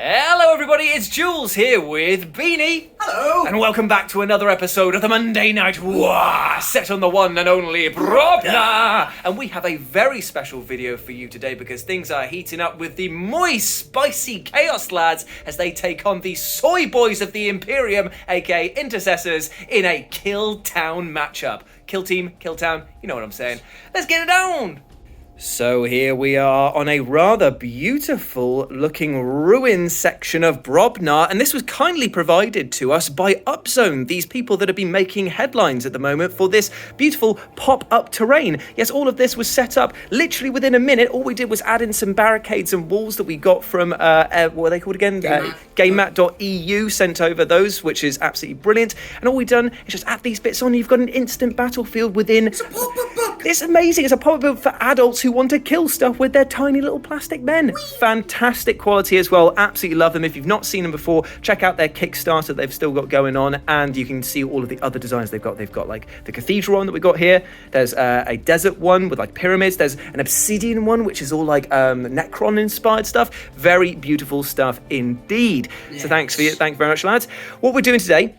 Hello everybody, it's Jules here with Beanie. Hello. And welcome back to another episode of the Monday Night War, set on the one and only Brobna. And we have a very special video for you today because things are heating up with the moist, spicy Chaos lads as they take on the soy boys of the Imperium, aka Intercessors, in a Kill Town matchup. Kill team, kill town, you know what I'm saying. Let's get it on! So here we are on a rather beautiful looking ruin section of Brobna, and this was kindly provided to us by Upzone, these people that have been making headlines at the moment for this beautiful pop-up terrain. Yes, all of this was set up literally within a minute. All we did was add in some barricades and walls that we got from, what are they called again? GameMat.eu sent over those, which is absolutely brilliant. And all we've done is just add these bits on. You've got an instant battlefield within. It's a pop-up book. It's amazing. It's a pop-up book for adults who want to kill stuff with their tiny little plastic men. Fantastic quality as well. Absolutely love them. If you've not seen them before, check out their Kickstarter they've still got going on, and you can see all of the other designs they've got. They've got like the cathedral one that we got here. There's a desert one with like pyramids. There's an obsidian one which is all like Necron inspired stuff. Very beautiful stuff indeed. Yes. So thank you very much, lads. What we're doing today,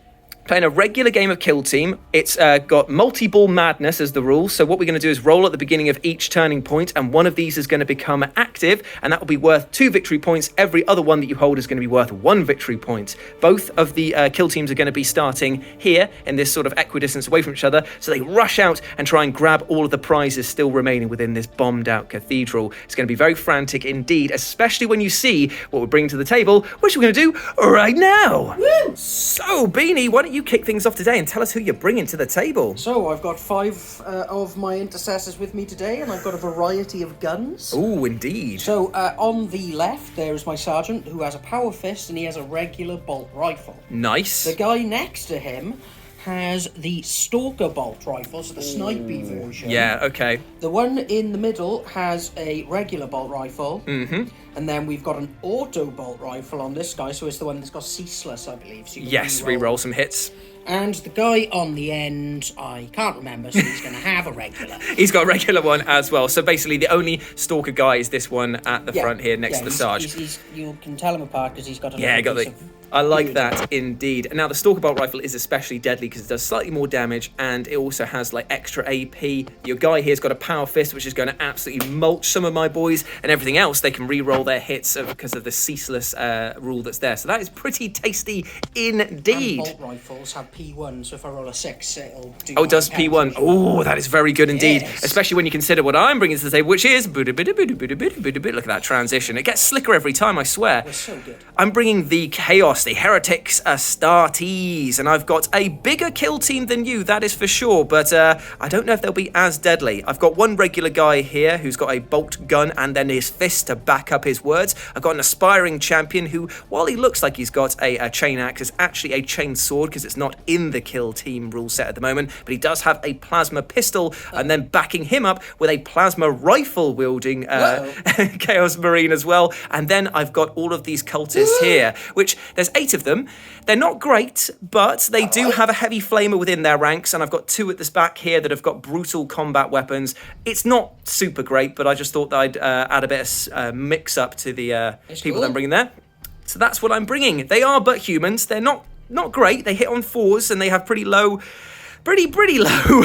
playing a regular game of Kill Team. It's got multi-ball madness as the rule. So what we're going to do is roll at the beginning of each turning point, and one of these is going to become active, and that will be worth 2 victory points. Every other one that you hold is going to be worth 1 victory point. Both of the Kill Teams are going to be starting here in this sort of equidistance away from each other, so they rush out and try and grab all of the prizes still remaining within this bombed-out cathedral. It's going to be very frantic indeed, especially when you see what we're bringing to the table, which we're going to do right now. Woo! So, Beanie, why don't you kick things off today and tell us who you're bringing to the table? So I've got 5 of my Intercessors with me today, and I've got a variety of guns. Oh, indeed. So on the left there is my sergeant, who has a power fist and he has a regular bolt rifle. Nice. The guy next to him has the Stalker bolt rifle, so the snipey version. Yeah, okay. The one in the middle has a regular bolt rifle. Mm-hmm. And then we've got an auto bolt rifle on this guy, so it's the one that's got ceaseless, I believe. So Yes, re-roll some hits. And the guy on the end, I can't remember, so he's going to have a regular. He's got a regular one as well. So basically, the only Stalker guy is this one at the front here next to the Sarge. You can tell him apart because he's got a I like that indeed. Now the Stalker bolt rifle is especially deadly because it does slightly more damage, and it also has like extra AP. Your guy here's got a power fist, which is going to absolutely mulch some of my boys, and everything else they can re-roll their hits because of the ceaseless rule that's there. So that is pretty tasty indeed. And bolt rifles have P1, so if I roll a 6, it'll do. Oh, it does P1. Oh, that is very good indeed. Yes. Especially when you consider what I'm bringing to the table, which is look at that transition. It gets slicker every time, I swear. It's so good. I'm bringing the Chaos, the Heretics, Astartes, and I've got a bigger kill team than you, that is for sure, but I don't know if they'll be as deadly. I've got one regular guy here who's got a bolt gun and then his fist to back up his words. I've got an aspiring champion who, while he looks like he's got a chain axe, is actually a chain sword because it's not in the kill team rule set at the moment, but he does have a plasma pistol, and then backing him up with a plasma rifle wielding Chaos Marine as well. And then I've got all of these cultists here, which there's 8 of them. They're not great, but they do have a heavy flamer within their ranks, and I've got 2 at this back here that have got brutal combat weapons. It's not super great, but I just thought that I'd add a bit of mix-up to the people that I'm bringing there. So that's what I'm bringing. They are but humans. They're not great. They hit on 4s, and they have pretty low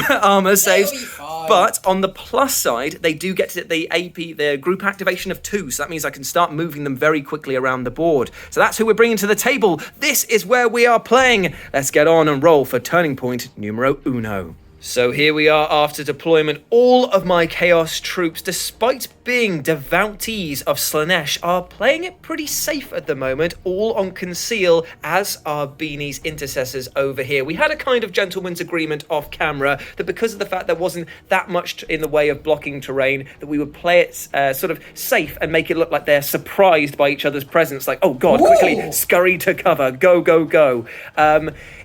armor saves, but on the plus side, they do get to the AP, the group activation of 2, so that means I can start moving them very quickly around the board. So that's who we're bringing to the table. This is where we are playing. Let's get on and roll for turning point numero uno. So here we are after deployment. All of my Chaos troops, despite being devoutees of Slaanesh, are playing it pretty safe at the moment, all on conceal, as are Beanie's Intercessors over here. We had a kind of gentleman's agreement off camera that because of the fact there wasn't that much in the way of blocking terrain, that we would play it sort of safe and make it look like they're surprised by each other's presence, like, oh god, quickly, scurry to cover, go, go, go.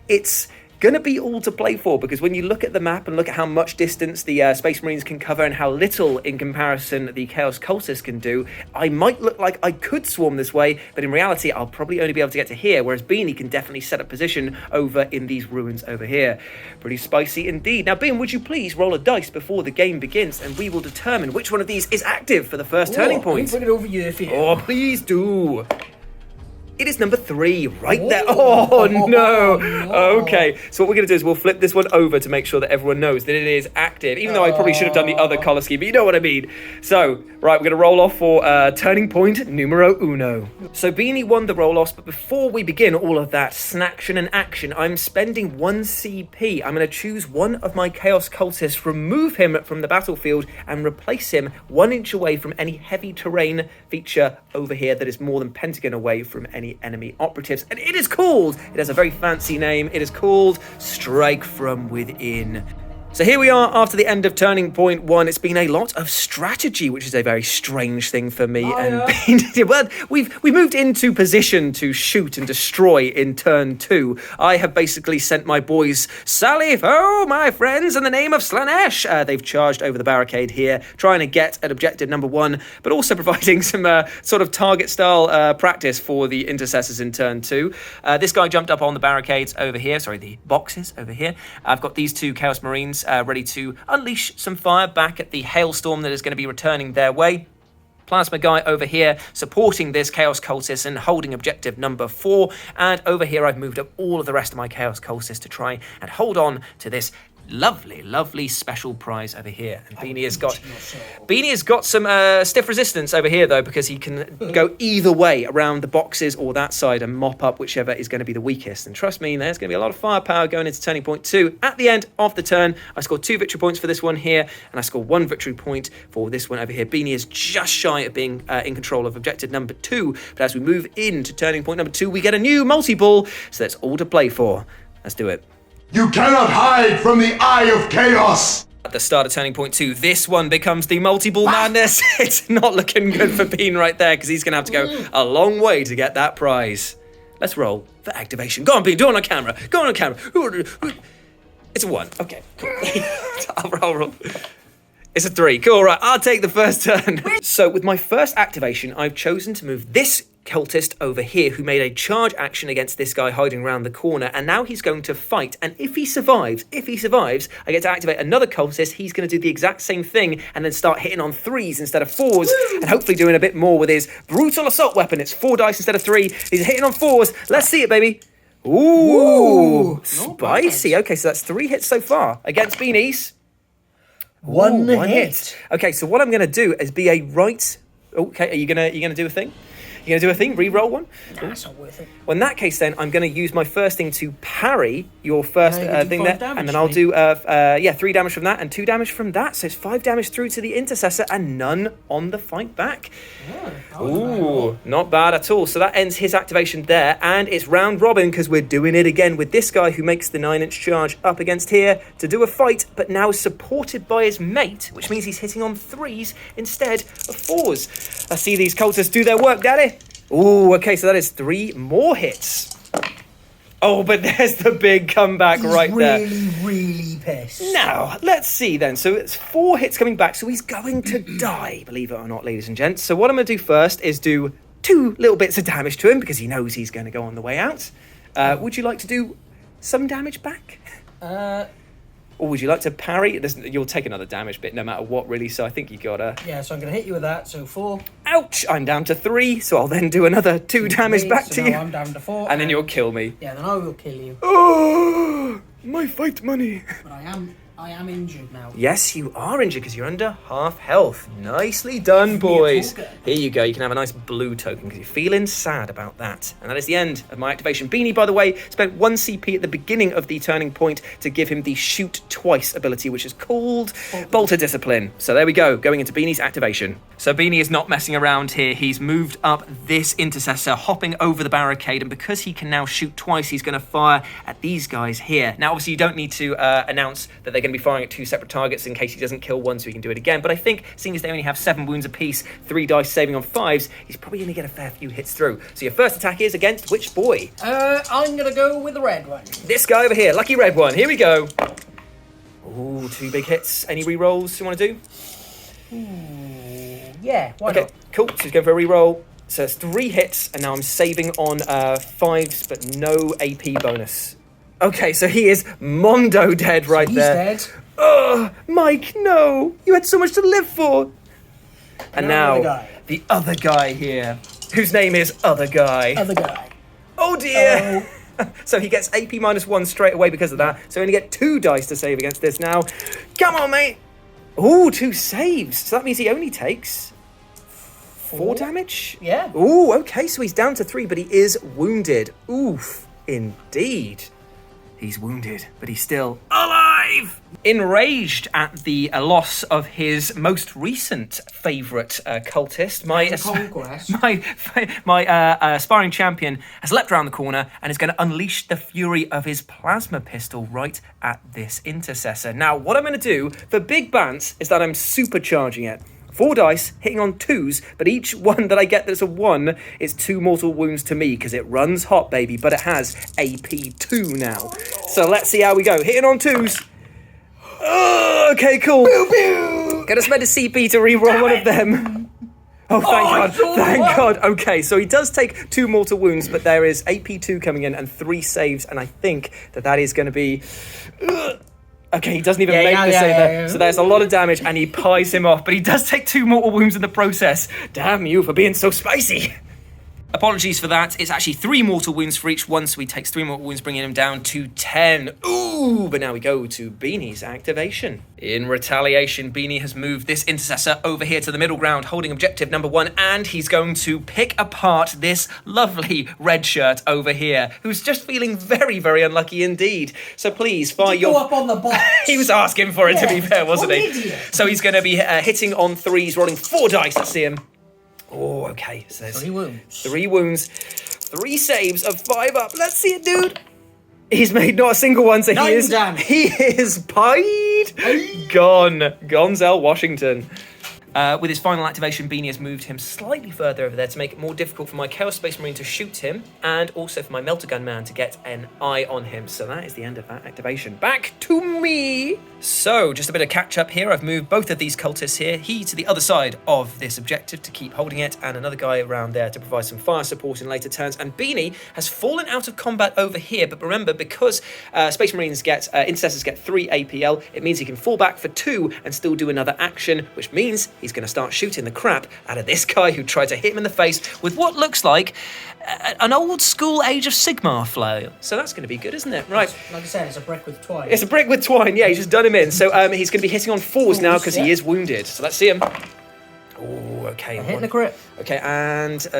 It's going to be all to play for, because when you look at the map and look at how much distance the Space Marines can cover and how little in comparison the Chaos Cultists can do, I might look like I could swarm this way, but in reality I'll probably only be able to get to here, whereas Beanie can definitely set up position over in these ruins over here. Pretty spicy indeed. Now Bean, would you please roll a dice before the game begins, and we will determine which one of these is active for the first turning point. Bring it over here if you Oh, please do. It is number 3, right there. Oh, no. Okay, so what we're going to do is we'll flip this one over to make sure that everyone knows that it is active, even though I probably should have done the other colour scheme, but you know what I mean. So, right, we're going to roll off for turning point numero uno. So Beanie won the roll-offs, but before we begin all of that snaction and action, I'm spending 1 CP. I'm going to choose one of my Chaos Cultists, remove him from the battlefield, and replace him 1 inch away from any heavy terrain feature over here that is more than Pentagon away from any enemy operatives. And it is called, it has a very fancy name, it is called Strike from Within. So here we are after the end of turning point 1. It's been a lot of strategy, which is a very strange thing for me. Well, we moved into position to shoot and destroy in turn 2. I have basically sent my boys, Sally, oh, my friends, in the name of Slanesh. They've charged over the barricade here, trying to get at objective number 1, but also providing some sort of target-style practice for the Intercessors in turn 2. This guy jumped up on the barricades over here, the boxes over here. I've got these 2 Chaos Marines ready to unleash some fire back at the hailstorm that is going to be returning their way. Plasma guy over here supporting this Chaos Cultist and holding objective number 4. And over here I've moved up all of the rest of my Chaos Cultists to try and hold on to this lovely special prize over here. And Beanie has got some stiff resistance over here though, because he can go either way around the boxes or that side and mop up whichever is going to be the weakest. And trust me, there's going to be a lot of firepower going into turning point 2. At the end of the turn, I scored 2 victory points for this one here, and I scored 1 victory point for this one over here. Beanie is just shy of being in control of objective number 2, but as we move into turning point number 2, we get a new multi-ball, so that's all to play for. Let's do it. You cannot hide from the eye of chaos! At the start of turning point 2, this one becomes the multi-ball madness. It's not looking good for Bean right there, because he's going to have to go a long way to get that prize. Let's roll for activation. Go on, Bean, do it on camera. Go on camera. It's a 1. Okay, cool. I'll roll. It's a 3. Cool, right, I'll take the first turn. So with my first activation, I've chosen to move this cultist over here who made a charge action against this guy hiding around the corner, and now he's going to fight, and if he survives, I get to activate another cultist. He's going to do the exact same thing and then start hitting on 3s instead of 4s, and hopefully doing a bit more with his brutal assault weapon. It's 4 dice instead of 3. He's hitting on 4s. Let's see it, baby. Ooh, spicy. Okay, so that's 3 hits so far against Beanies. One hit. Okay, so what I'm going to do is be a right. Okay, are you gonna do a thing? You're going to do a thing? Re-roll one? Nah, it's not worth it. Well, in that case, then, I'm going to use my first thing to parry your first thing there. And then I'll do 3 damage from that and 2 damage from that. So it's 5 damage through to the Intercessor and none on the fight back. Yeah, ooh, not bad at all. So that ends his activation there. And it's round robin because we're doing it again with this guy who makes the 9-inch charge up against here to do a fight, but now supported by his mate, which means he's hitting on 3s instead of 4s. Let's see these cultists do their work, Daddy. Ooh, okay, so that is 3 more hits. Oh, but there's the big comeback right there. Really pissed. Now, let's see then. So it's 4 hits coming back, so he's going to die, believe it or not, ladies and gents. So what I'm going to do first is do 2 little bits of damage to him because he knows he's going to go on the way out. Would you like to do some damage back? Or would you like to parry? You'll take another damage bit no matter what, really, so I think you gotta... Yeah, so I'm going to hit you with that, so 4. Ouch! I'm down to 3, so I'll then do another 2 damage back to you. I'm down to 4. And then you'll kill me. Yeah, then I will kill you. Oh, my fight money. But I am injured now. Yes, you are injured because you're under half health. Nicely done, boys. Here you go. You can have a nice blue token because you're feeling sad about that. And that is the end of my activation. Beanie, by the way, spent 1 CP at the beginning of the turning point to give him the shoot twice ability, which is called Bolter Discipline. So there we go, going into Beanie's activation. So Beanie is not messing around here. He's moved up this Intercessor, hopping over the barricade, and because he can now shoot twice, he's going to fire at these guys here. Now, obviously, you don't need to announce that they're going to be firing at 2 separate targets in case he doesn't kill one, so he can do it again. But I think, seeing as they only have 7 wounds apiece, 3 dice saving on 5s, he's probably going to get a fair few hits through. So your first attack is against which boy? I'm going to go with the red one. This guy over here, lucky red one. Here we go. Ooh, 2 big hits. Any re-rolls you want to do? Yeah, why not? Cool. So he's going for a re-roll. So it's 3 hits, and now I'm saving on 5s, but no AP bonus. Okay, so he is Mondo dead right there. He's dead. Oh, Mike, no. You had so much to live for. And now, the other guy here, whose name is Other Guy. Other guy. Oh dear! So he gets AP -1 straight away because of that. So we only get 2 dice to save against this now. Come on, mate! Ooh, 2 saves. So that means he only takes 4 damage? Yeah. Ooh, okay, so he's down to 3, but he is wounded. Oof, indeed. He's wounded, but he's still alive! Enraged at the loss of his most recent favourite cultist, my sparring champion has leapt around the corner and is going to unleash the fury of his plasma pistol right at this Intercessor. Now, what I'm going to do for Big Bants is that I'm supercharging it. 4 dice, hitting on 2s, but each one that I get that's a 1 is 2 mortal wounds to me because it runs hot, baby, but it has AP 2 now. So let's see how we go. Hitting on 2s. Oh, okay, cool. Gonna spend a CP to reroll one of them. Oh, thank God. Thank God. Okay, so he does take 2 mortal wounds, but there is AP 2 coming in and 3 saves, and I think that is going to be... Okay, he doesn't even make the save there. So there's a lot of damage, and he pies him off, but he does take 2 mortal wounds in the process. Damn you for being so spicy. Apologies for that. It's actually 3 mortal wounds for each one, so he takes 3 mortal wounds, bringing him down to 10. Ooh, but now we go to Beanie's activation. In retaliation, Beanie has moved this Intercessor over here to the middle ground, holding objective number 1, and he's going to pick apart this lovely red shirt over here, who's just feeling very, very unlucky indeed. So please, fire your... Go up on the box. He was asking for it, to be fair, wasn't he? Idiot. So he's going to be hitting on 3s, rolling 4 dice. Let's see him. Oh, okay. So there's 3 wounds. 3 wounds. 3 saves of 5 up. Let's see it, dude. He's made not a single one, so 9 damage. He is pied. Gone. Gonzel Washington. With his final activation, Beanie has moved him slightly further over there to make it more difficult for my Chaos Space Marine to shoot him, and also for my Melter Gun Man to get an eye on him. So that is the end of that activation. Back to me. So, just a bit of catch up here. I've moved both of these cultists here. He to the other side of this objective to keep holding it, and another guy around there to provide some fire support in later turns. And Beanie has fallen out of combat over here, but remember, because Space Marines get, Intercessors get 3 APL, it means he can fall back for 2 and still do another action, which means he's going to start shooting the crap out of this guy who tried to hit him in the face with what looks like an old school Age of Sigmar flail. So that's going to be good, isn't it? Right. Like I said, it's a brick with twine. It's a brick with twine, yeah, he's just done him in. So he's going to be hitting on 4s now because he is wounded. So let's see him. Oh, okay. Hitting the crit. Okay, and is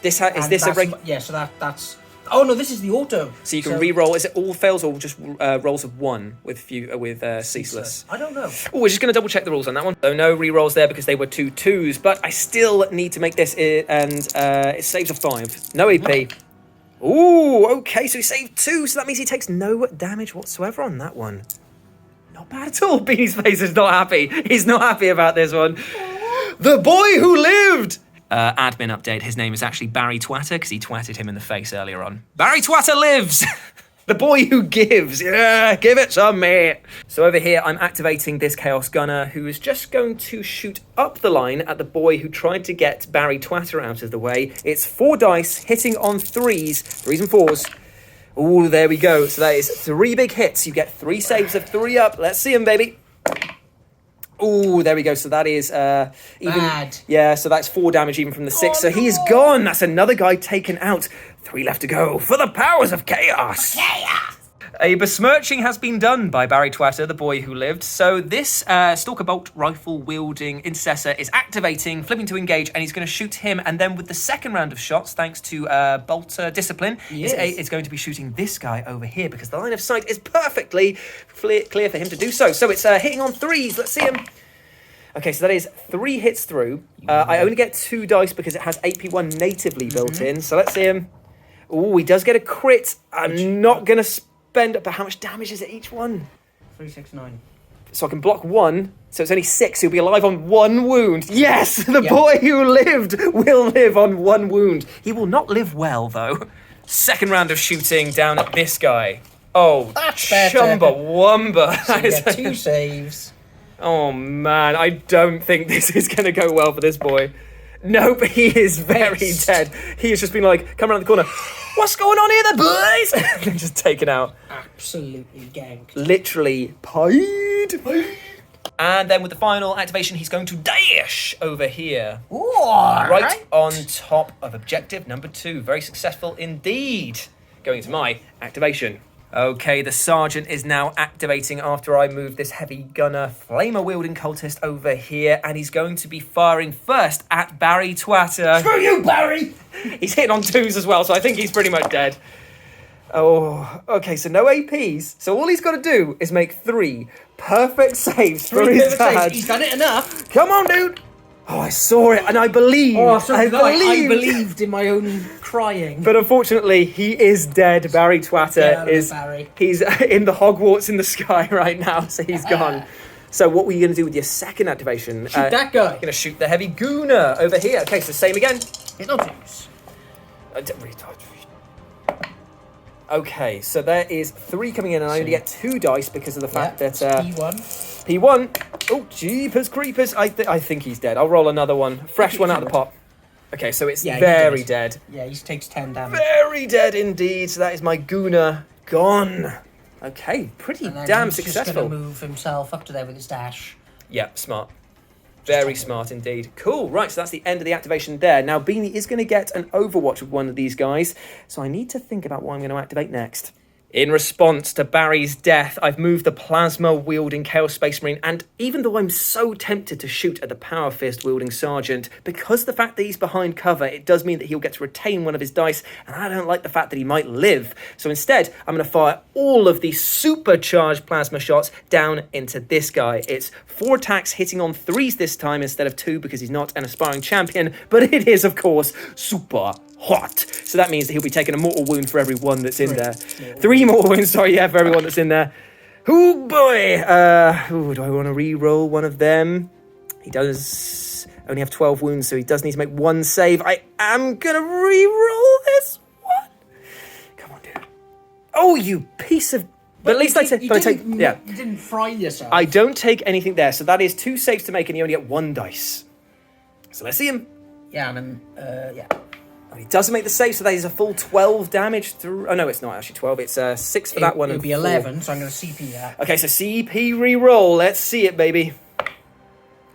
this a regular? Yeah, so that's... Oh no, this is the auto. So you can re-roll. Is it all fails or just rolls of 1 with ceaseless? I don't know. Oh, we're just going to double check the rules on that one. So no re-rolls there because they were 2 2s, but I still need to make this, and it saves a 5. No AP. Ooh, okay, so he saved 2, so that means he takes no damage whatsoever on that one. Not bad at all. Beanie's face is not happy. He's not happy about this one. The boy who lived! Admin update, his name is actually Barry Twatter because he twatted him in the face earlier on. Barry Twatter lives! The boy who gives. Yeah, give it some, mate. So over here, I'm activating this Chaos Gunner who is just going to shoot up the line at the boy who tried to get Barry Twatter out of the way. It's 4 dice, hitting on 3s and 4s. Ooh, there we go. So that is 3 big hits. You get 3 saves of 3 up. Let's see him, baby. Ooh, there we go. So that is even... Bad. Yeah, so that's 4 damage even from the 6. So he is gone. That's another guy taken out. 3 left to go for the powers of chaos. Chaos! A besmirching has been done by Barry Twatter, the boy who lived. So this Stalker Bolt rifle-wielding Intercessor is activating, flipping to engage, and he's going to shoot him. And then with the second round of shots, thanks to Bolter Discipline, it's going to be shooting this guy over here because the line of sight is perfectly clear for him to do so. So it's hitting on 3s. Let's see him. Okay, so that is 3 hits through. I only get 2 dice because it has AP1 natively built in. So let's see him. Ooh, he does get a crit. I'm not going to spend... But how much damage is it each one? 3, 6, 9. So I can block 1. So it's only 6. He'll be alive on 1 wound. Yes! The boy who lived will live on 1 wound. He will not live well, though. Second round of shooting down at this guy. Oh, that's better. Chumbawamba. So you get 2 saves. Oh, man. I don't think this is going to go well for this boy. Nope, he is very dead. He has just been like, come around the corner. What's going on here, the boys? Just taken out. Absolutely ganked. Literally pied. And then with the final activation, he's going to dash over here. Ooh, Right on top of objective number 2. Very successful indeed. Going to my activation. Okay, the Sergeant is now activating after I move this heavy gunner flamer-wielding cultist over here, and he's going to be firing first at Barry TWATTER. Screw you, Barry! He's hitting on 2s as well, so I think he's pretty much dead. Oh, okay, so no APs. So all he's got to do is make 3 perfect saves for his dad. He's done it enough. Come on, dude! Oh, I saw it, and I believed. Oh, so I I believed in my own crying. But unfortunately, he is dead. Barry TWATTER is. Barry. He's in the Hogwarts in the sky right now, so he's gone. So what were you going to do with your second activation? Shoot that guy. You're going to shoot the heavy gooner over here. Okay, so same again. Hit on 2s. Okay, so there is 3 coming in, and I only get 2 dice because of the fact that P1. P1. Oh, jeepers creepers! I think he's dead. I'll roll another one, fresh one out of the pot. Okay, so it's very dead. Yeah, he takes 10 damage. Very dead indeed. So that is my gooner gone. Okay, pretty damn he's successful. Just gonna move himself up to there with his dash. Yeah, smart. Very smart indeed. Cool, right, so that's the end of the activation there. Now, Beanie is going to get an Overwatch with one of these guys, so I need to think about what I'm going to activate next. In response to Barry's death, I've moved the plasma-wielding Chaos Space Marine, and even though I'm so tempted to shoot at the Power Fist-wielding Sergeant, because the fact that he's behind cover, it does mean that he'll get to retain one of his dice, and I don't like the fact that he might live. So instead, I'm going to fire all of these supercharged plasma shots down into this guy. It's 4 attacks hitting on 3s this time instead of 2 because he's not an aspiring champion, but it is, of course, super hot. So that means that he'll be taking a mortal wound for every one that's in there. 3 mortal wounds, sorry, yeah, for everyone that's in there. Oh boy! Do I want to re-roll one of them? He does only have 12 wounds, so he does need to make 1 save. I am going to re-roll this one. Come on, dude. Oh, you piece of... But at least I take... Yeah. You didn't fry yourself. I don't take anything there, so that is 2 saves to make, and you only get 1 dice. So let's see him. Yeah, and then, yeah. Oh, he doesn't make the save, so that is a full 12 damage through... Oh, no, it's not actually 12. It's 6 for that one. It'll be 11, so I'm going to CP that. Okay, so CP re-roll. Let's see it, baby.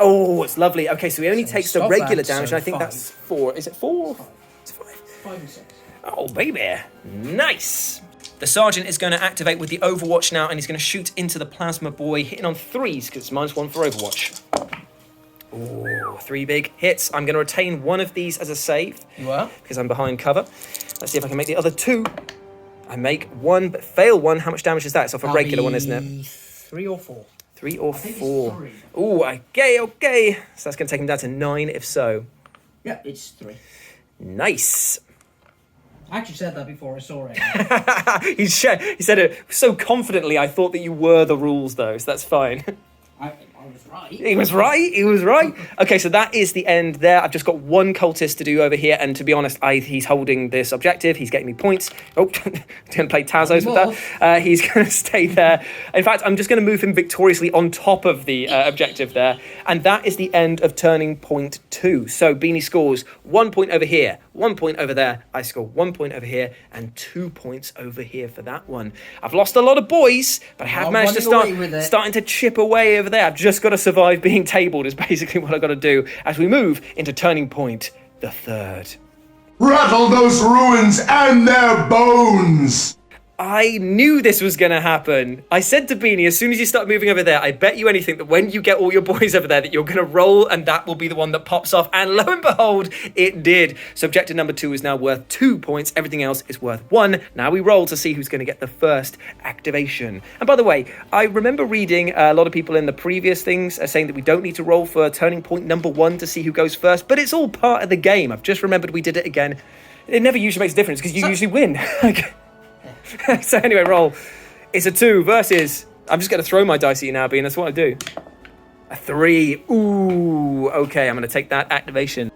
Oh, it's lovely. Okay, so he only takes the regular damage, and I think that's 4. Is it 4? It's 5. 5 and 6. Oh, baby. Nice. The Sergeant is going to activate with the Overwatch now, and he's going to shoot into the Plasma Boy, hitting on 3s, because it's -1 for Overwatch. Ooh, 3 big hits. I'm going to retain 1 of these as a save. You are? Because I'm behind cover. Let's see if I can make the other 2. I make 1, but fail 1. How much damage is that? It's off a regular one, isn't it? 3 or 4. 3 or 4. 3. Ooh, okay. So that's going to take him down to 9 if so. Yeah, it's 3. Nice. I actually said that before I saw it. He said it so confidently, I thought that you were the rules, though, so that's fine. I was right. He was right. Okay, so that is the end there. I've just got 1 cultist to do over here, and to be honest, he's holding this objective. He's getting me points. Oh, didn't play Tazos with that. He's going to stay there. In fact, I'm just going to move him victoriously on top of the objective there, and that is the end of turning point 2. So Beanie scores 1 point over here, 1 point over there. I score 1 point over here, and 2 points over here for that one. I've lost a lot of boys, but I have managed to starting to chip away over there. I've just got to survive being tabled is basically what I've got to do as we move into turning point the 3rd. Rattle those ruins and their bones! I knew this was going to happen. I said to Beanie, as soon as you start moving over there, I bet you anything that when you get all your boys over there, that you're going to roll and that will be the one that pops off. And lo and behold, it did. So objective number 2 is now worth 2 points. Everything else is worth 1. Now we roll to see who's going to get the first activation. And by the way, I remember reading a lot of people in the previous things saying that we don't need to roll for turning point number 1 to see who goes first, but it's all part of the game. I've just remembered we did it again. It never usually makes a difference because you usually win. So anyway, roll. It's a 2 versus... I'm just going to throw my dice at you now, Bean. That's what I do. A 3. Ooh, okay. I'm going to take that activation.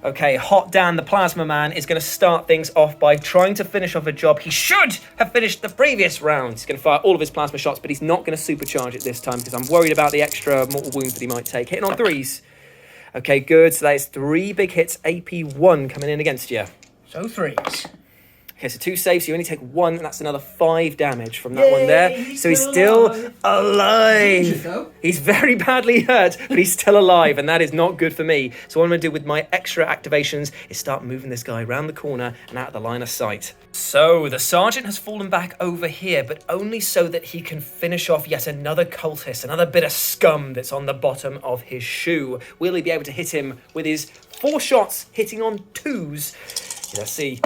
Okay, Hot Dan, the Plasma Man, is going to start things off by trying to finish off a job he should have finished the previous round. He's going to fire all of his plasma shots, but he's not going to supercharge it this time because I'm worried about the extra mortal wounds that he might take. Hitting on 3s. Okay, good. So that is 3 big hits. AP 1 coming in against you. So 3s. Okay, so 2 saves, so you only take 1, and that's another 5 damage from that one there. So he's still alive. He's very badly hurt, but he's still alive, and that is not good for me. So what I'm going to do with my extra activations is start moving this guy around the corner and out of the line of sight. So the sergeant has fallen back over here, but only so that he can finish off yet another cultist, another bit of scum that's on the bottom of his shoe. Will he be able to hit him with his 4 shots, hitting on 2s? Let's see.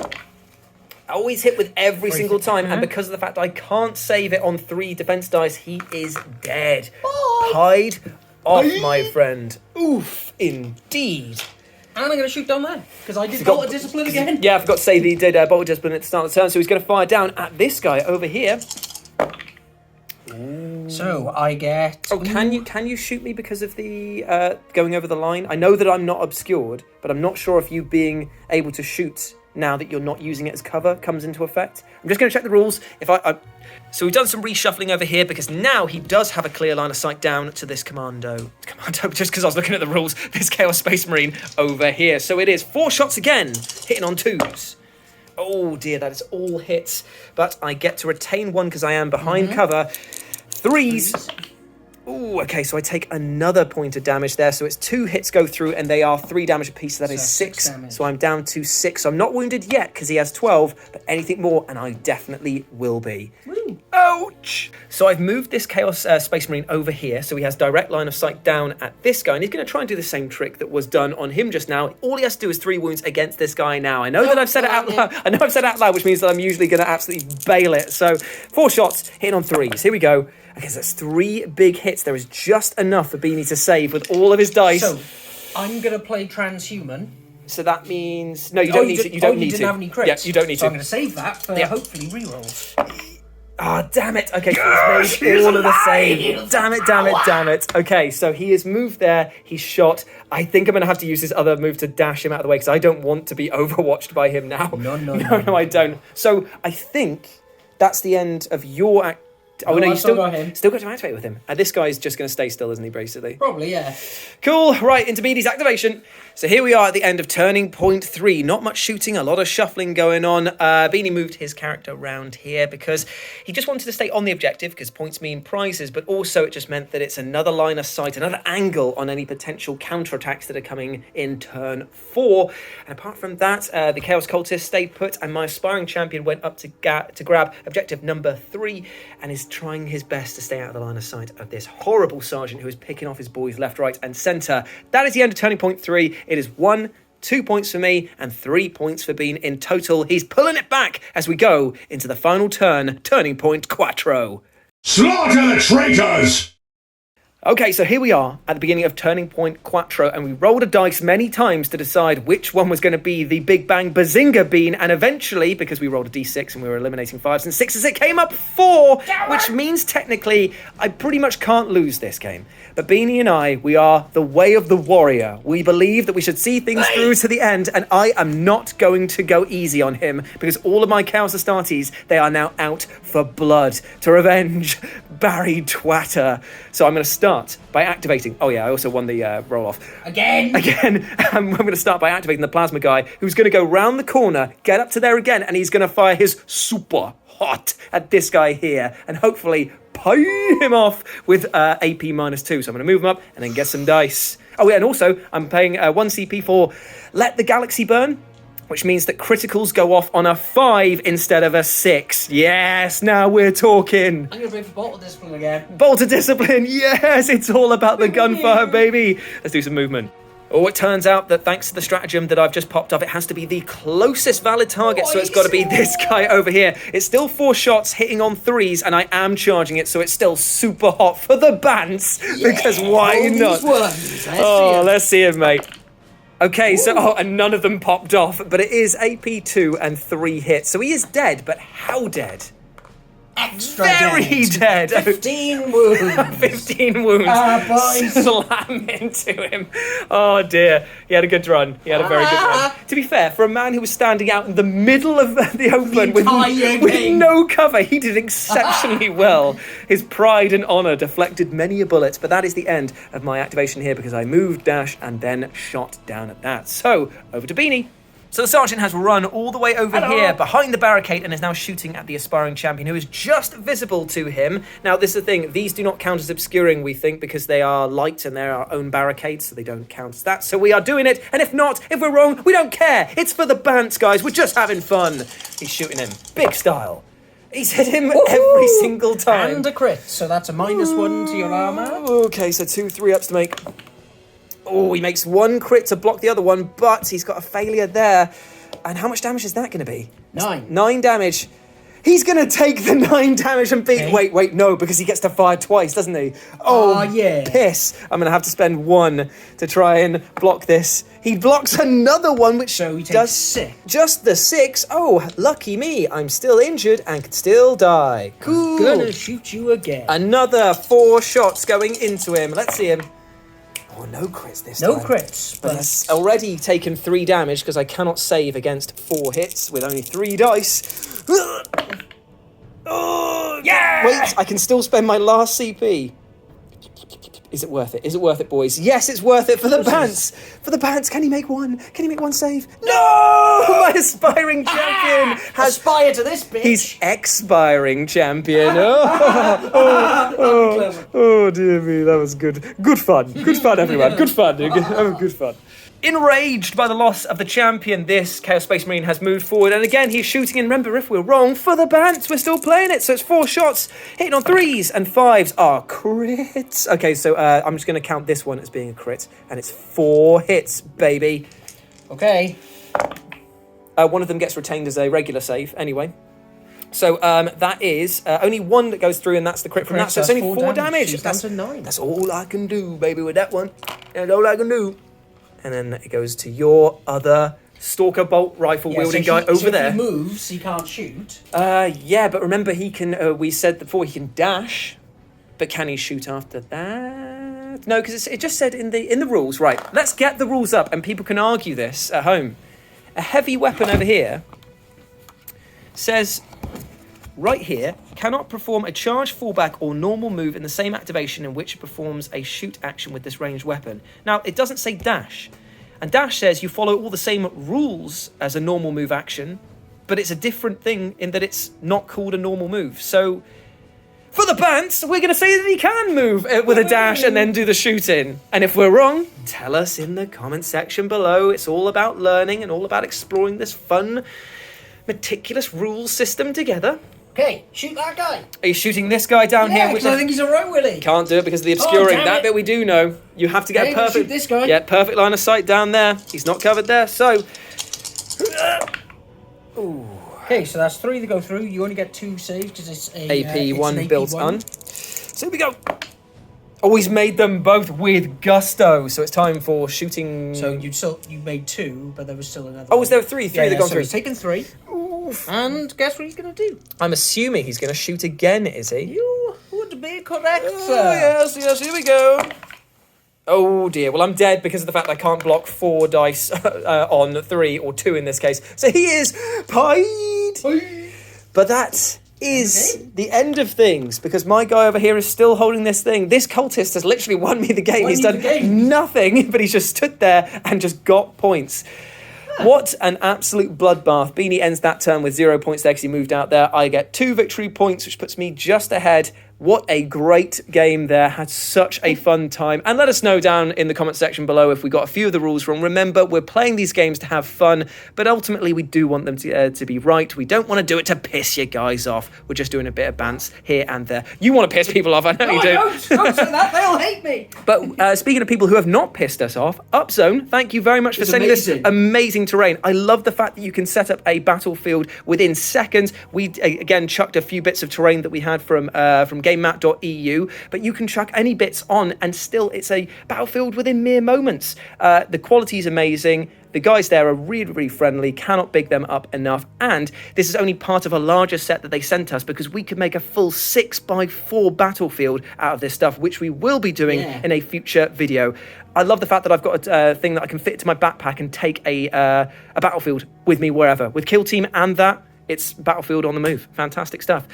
I always hit with every single time, and because of the fact I can't save it on 3 defense dice, he is dead. Hide off, my friend. Oof, indeed. And I'm going to shoot down there, because I did Bolt of Discipline again. Yeah, I forgot to say that he did Bolt of Discipline at the start of the turn, so he's going to fire down at this guy over here. So I get... Oh, can you shoot me because of the going over the line? I know that I'm not obscured, but I'm not sure if you being able to shoot now that you're not using it as cover comes into effect. I'm just going to check the rules. So we've done some reshuffling over here because now he does have a clear line of sight down to this commando, just because I was looking at the rules, this Chaos Space Marine over here. So it is 4 shots again, hitting on 2s. Oh dear, that is all hits, but I get to retain 1 because I am behind cover. 3s. Ooh, okay, so I take another point of damage there. So it's 2 hits go through, and they are 3 damage apiece. So that is 6. So I'm down to 6. So I'm not wounded yet because he has 12, but anything more, and I definitely will be. Woo. Ouch! So I've moved this Chaos Space Marine over here, so he has direct line of sight down at this guy, and he's going to try and do the same trick that was done on him just now. All he has to do is 3 wounds against this guy now. I know that I've said it out loud. I know I've said it out loud, which means that I'm usually going to absolutely bail it. So 4 shots, hitting on 3s. Here we go. Okay, so that's 3 big hits. There is just enough for Beanie to save with all of his dice. So, I'm going to play Transhuman. So that means... No, you don't need to. You don't need to. Didn't have any crits. Yeah, you don't need so to. I'm going to save that for hopefully rerolls. Ah, damn it. Okay, so he's made all of the save. Damn it. Okay, so he has moved there. He's shot. I think I'm going to have to use this other move to dash him out of the way because I don't want to be overwatched by him now. No, I don't. So I think that's the end of your Oh, no, you still got to activate with him. And this guy's just going to stay still, isn't he, basically? Probably, yeah. Cool. Right, into Beanie's activation. So here we are at the end of turning point 3. Not much shooting, a lot of shuffling going on. Beanie moved his character around here because he just wanted to stay on the objective because points mean prizes, but also it just meant that it's another line of sight, another angle on any potential counterattacks that are coming in turn 4. And apart from that, the Chaos Cultist stayed put, and my aspiring champion went up to grab objective number 3 and is trying his best to stay out of the line of sight of this horrible sergeant who is picking off his boys left, right, and centre. That is the end of turning point 3. It is 1, 2 points for me, and 3 points for Bean in total. He's pulling it back as we go into the final turn, turning point Quattro. Slaughter the traitors! Okay, so here we are at the beginning of Turning Point Quattro, and we rolled a dice many times to decide which one was going to be the Big Bang Bazinga Bean, and eventually, because we rolled a d6 and we were eliminating 5s and 6s, it came up 4, which means technically I pretty much can't lose this game. But Beanie and I, we are the way of the warrior. We believe that we should see things through to the end, and I am not going to go easy on him, because all of my Chaos Astartes, they are now out for blood, to revenge Barry Twatter. So I'm going to start by activating... Oh yeah, I also won the roll-off. Again! I'm going to start by activating the plasma guy, who's going to go round the corner, get up to there again, and he's going to fire his super hot at this guy here, and hopefully pay him off with AP -2. So I'm going to move him up and then get some dice. Oh yeah, and also I'm paying 1 CP for Let the Galaxy Burn, which means that criticals go off on a 5 instead of a 6. Yes, now we're talking. I'm going to bring for Bolt of Discipline again. Bolt of Discipline, yes, it's all about the gunfire, baby. Let's do some movement. Oh, it turns out that thanks to the stratagem that I've just popped up, it has to be the closest valid target, so it's got to be this guy over here. It's still 4 shots hitting on 3s, and I am charging it, so it's still super hot for the bants, because why not? Let's see it, mate. Okay, so, and none of them popped off, but it is AP 2 and 3 hits, so he is dead, but how dead? Extra Very dead. 15 wounds. 15 wounds. Boys. Slam into him. Oh dear. He had a good run. He had a very good run. To be fair, for a man who was standing out in the middle of the open with no cover, he did exceptionally well. His pride and honour deflected many a bullet, but that is the end of my activation here because I moved, dash, and then shot down at that. So, over to Beanie. So the sergeant has run all the way over here behind the barricade and is now shooting at the aspiring champion who is just visible to him. Now, this is the thing. These do not count as obscuring, we think, because they are light and they're our own barricades, so they don't count as that. So we are doing it. And if not, if we're wrong, we don't care. It's for the bants, guys. We're just having fun. He's shooting him. Big style. He's hit him every single time. And a crit. So that's a -1 to your armor. Okay, so 2 3-ups to make. Oh, he makes 1 crit to block the other one, but he's got a failure there. And how much damage is that going to be? 9. 9 damage. He's going to take the 9 damage and beat... Okay. Wait, no, because he gets to fire twice, doesn't he? Oh, yeah. Piss. I'm going to have to spend 1 to try and block this. He blocks another one, which So he takes does 6. just the 6. Oh, lucky me. I'm still injured and can still die. Cool. Gonna shoot you again. Another 4 shots going into him. Let's see him. Oh, no crits this time. No crits, But he's already taken 3 damage because I cannot save against 4 hits with only 3 dice. Oh, yeah! Wait, I can still spend my last CP. Is it worth it? Is it worth it, boys? Yes, it's worth it for the bants. For the bants, can he make 1? Can he make 1 save? No! My aspiring champion has... Aspire to this bitch. He's expiring champion. Oh, dear me, that was good. Good fun. Good fun, everyone. Good fun. Good fun. Enraged by the loss of the champion, this Chaos Space Marine has moved forward. And again, he's shooting. And remember, if we're wrong, for the bants, we're still playing it. So it's 4 shots, hitting on 3s and 5s are crits. Okay, so I'm just going to count this one as being a crit. And it's 4 hits, baby. Okay. One of them gets retained as a regular save, anyway. So that is only 1 that goes through, and that's the crit from that. So it's only 4 damage. She's down to 9. That's all I can do, baby, with that one. That's all I can do. And then it goes to your other Stalker Bolt Rifle wielding guy over there. If he moves, he can't shoot. Yeah, but remember, he can. We said before he can dash, but can he shoot after that? No, because it just said in the rules. Right, let's get the rules up, and people can argue this at home. A heavy weapon over here says, right here, cannot perform a charge, fallback, or normal move in the same activation in which it performs a shoot action with this ranged weapon. Now, it doesn't say dash. And dash says you follow all the same rules as a normal move action, but it's a different thing in that it's not called a normal move. So, for the bants, we're going to say that he can move with a dash and then do the shooting. And if we're wrong, tell us in the comment section below. It's all about learning and all about exploring this fun, meticulous rules system together. Okay, shoot that guy. Are you shooting this guy down here? Yeah, because I think he's alright, Willie. Can't do it because of the obscuring. damn That it. bit we do know. You have to get Okay, a perfect... shoot this guy. Yeah, perfect line of sight down there. He's not covered there, so... Ooh. Okay, so that's 3 that go through. You only get 2 saves because it's a... AP 1 AP built 1. on. So here we go. Oh, he's made them both with gusto. So it's time for shooting... So you made 2, but there was still another Oh, one. was there 3? 3 that gone so through. he's taken 3. Oof. And guess what he's going to do? I'm assuming he's going to shoot again, is he? You would be correct, Oh, sir. yes, here we go. Oh dear, well I'm dead because of the fact that I can't block 4 dice on 3, or 2 in this case. So he is pied. But that is the end of things, because my guy over here is still holding this thing. This cultist has literally won me the game. He's done nothing, but he's just stood there and just got points. What an absolute bloodbath. Beanie ends that turn with 0 points there because he moved out there. I get 2 victory points, which puts me just ahead. What a great game there. Had such a fun time. And let us know down in the comment section below if we got a few of the rules wrong. Remember, we're playing these games to have fun, but ultimately we do want them to be right. We don't want to do it to piss you guys off. We're just doing a bit of bants here and there. You want to piss people off, I know you do. Don't say that, they'll hate me. But speaking of people who have not pissed us off, Upzone, thank you very much for sending this amazing terrain. I love the fact that you can set up a battlefield within seconds. We, again, chucked a few bits of terrain that we had from GameMat.eu, but you can chuck any bits on and still it's a battlefield within mere moments. The quality is amazing. The guys there are really, really friendly, cannot big them up enough. And this is only part of a larger set that they sent us, because we could make a full 6x4 battlefield out of this stuff, which we will be doing in a future video. I love the fact that I've got a thing that I can fit into my backpack and take a battlefield with me wherever. With Kill Team and that, it's Battlefield on the move. Fantastic stuff.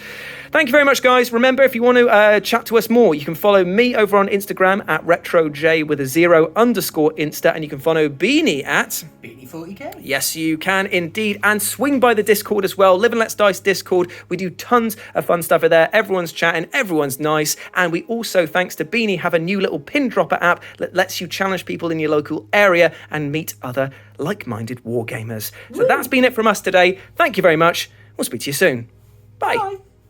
Thank you very much, guys. Remember, if you want to chat to us more, you can follow me over on Instagram at RetroJ with a 0_Insta, and you can follow Beanie at Beanie40k. Yes, you can indeed. And swing by the Discord as well. Live and Let's Dice Discord. We do tons of fun stuff in there. Everyone's chatting. Everyone's nice. And we also, thanks to Beanie, have a new little pin dropper app that lets you challenge people in your local area and meet other like-minded wargamers. So that's been it from us today. Thank you very much. We'll speak to you soon. Bye. Bye.